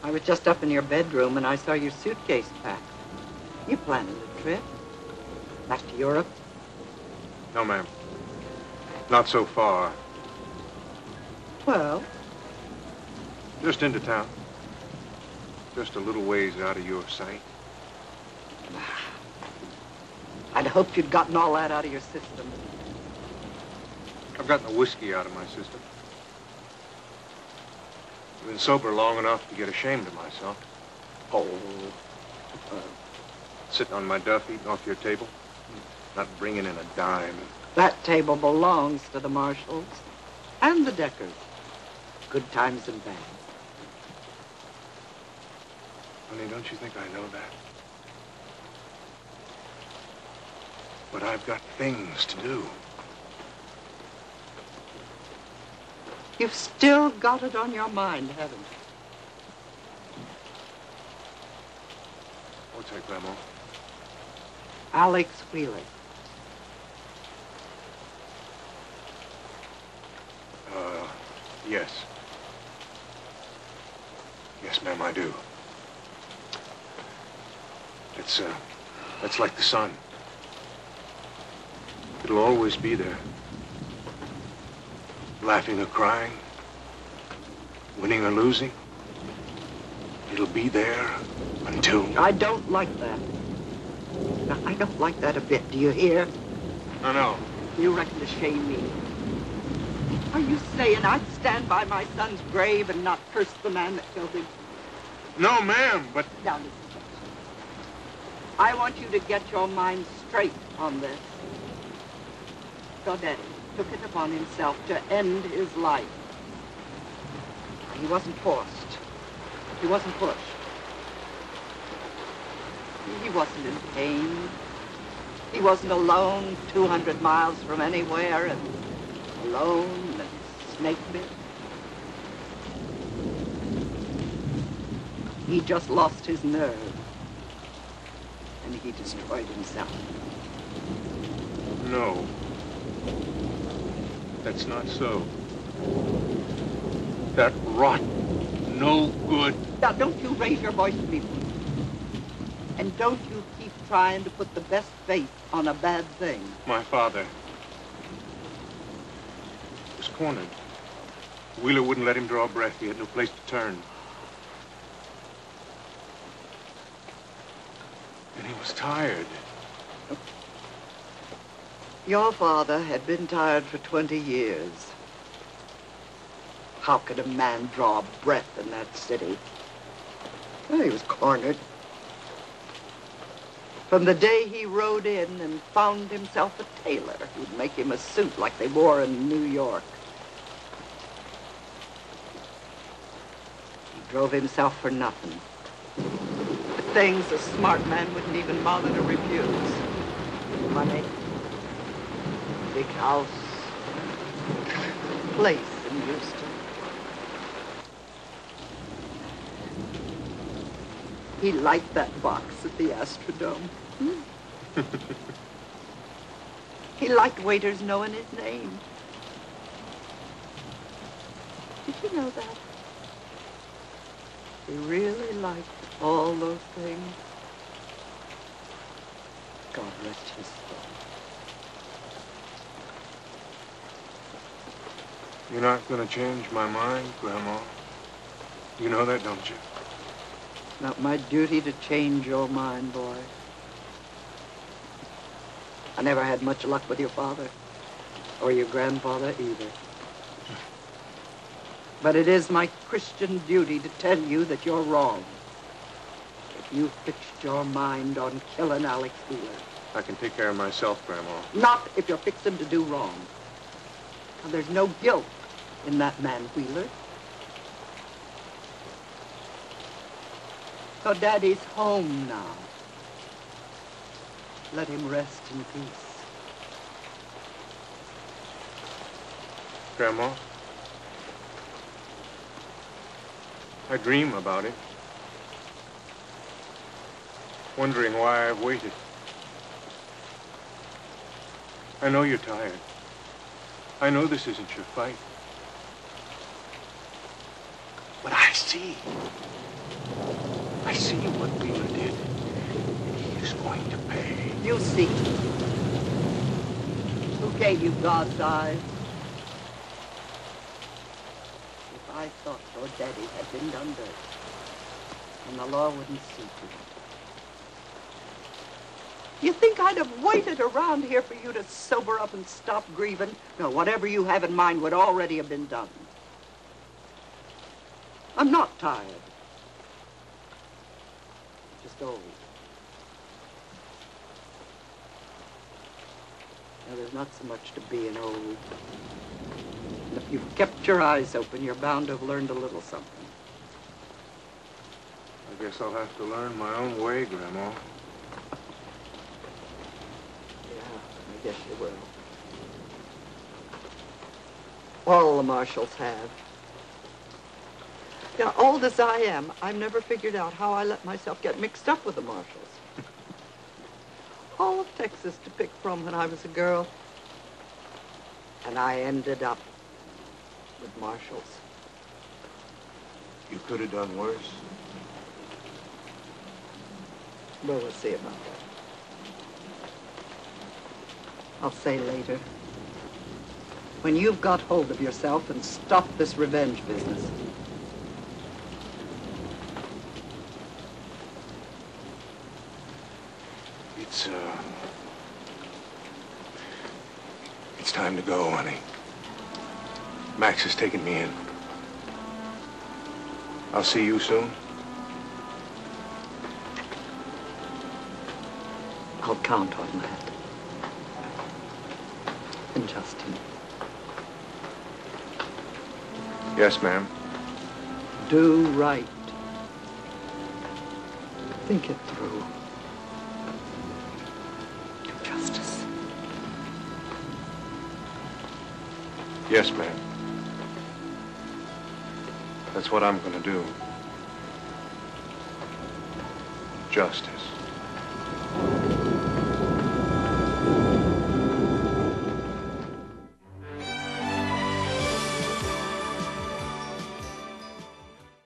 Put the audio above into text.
I was just up in your bedroom and I saw your suitcase packed. You planning a trip? Back to Europe? No, ma'am. Not so far. Well? Just into town. Just a little ways out of your sight. I'd hoped you'd gotten all that out of your system. I've gotten the whiskey out of my system. I've been sober long enough to get ashamed of myself. Oh. Sitting on my duff, eating off your table. Not bringing in a dime. That table belongs to the Marshalls and the Deckers. Good times and bad. Honey, don't you think I know that? But I've got things to do. You've still got it on your mind, haven't you? What's that, Grandma? Alex Wheeler. Yes. Yes, ma'am, I do. That's like the sun. It'll always be there. Laughing or crying, winning or losing. It'll be there until... I don't like that. Now, I don't like that a bit. Do you hear? No. You reckon to shame me? Are you saying I'd stand by my son's grave and not curse the man that killed him? No, ma'am, but... Now, listen. I want you to get your mind straight on this. Godetti took it upon himself to end his life. He wasn't forced. He wasn't pushed. He wasn't in pain. He wasn't alone 200 miles from anywhere and alone and snake bit. He just lost his nerve. And he destroyed himself. No. That's not so. That rot, no good. Now, don't you raise your voice to me. And don't you keep trying to put the best face on a bad thing. My father was cornered. Wheeler wouldn't let him draw breath. He had no place to turn. And he was tired. Your father had been tired for 20 years. How could a man draw breath in that city? Well, he was cornered. From the day he rode in and found himself a tailor who'd make him a suit like they wore in New York. He drove himself for nothing. The things a smart man wouldn't even bother to refuse. Money, big house, place in Houston. He liked that box at the Astrodome. He liked waiters knowing his name. Did you know that? He really liked all those things. God rest his soul. You're not going to change my mind, Grandma. You know that, don't you? It's not my duty to change your mind, boy. I never had much luck with your father, or your grandfather either. But it is my Christian duty to tell you that you're wrong. If you fixed your mind on killing Alex Wheeler. I can take care of myself, Grandma. Not if you're fixing to do wrong. Now, there's no guilt in that man Wheeler. So Daddy's home now. Let him rest in peace. Grandma, I dream about it. Wondering why I've waited. I know you're tired. I know this isn't your fight. But I see. I see what Wheeler did. He is going to pay. You see. Who gave you God's eyes? If I thought your daddy had been done dirty, and the law wouldn't see you. You think I'd have waited around here for you to sober up and stop grieving? No, whatever you have in mind would already have been done. I'm not tired. Just old. Now, there's not so much to being old. And if you've kept your eyes open, you're bound to have learned a little something. I guess I'll have to learn my own way, Grandma. I guess you will. All the Marshalls have. You know, old as I am, I've never figured out how I let myself get mixed up with the Marshalls. All of Texas to pick from when I was a girl. And I ended up with Marshalls. You could have done worse. Well, we'll see about that. I'll say later. When you've got hold of yourself and stopped this revenge business. It's time to go, honey. Max is taking me in. I'll see you soon. I'll count on that. And Justin. Yes, ma'am. Do right. Think it through. Do justice. Yes, ma'am. That's what I'm gonna do. Justice.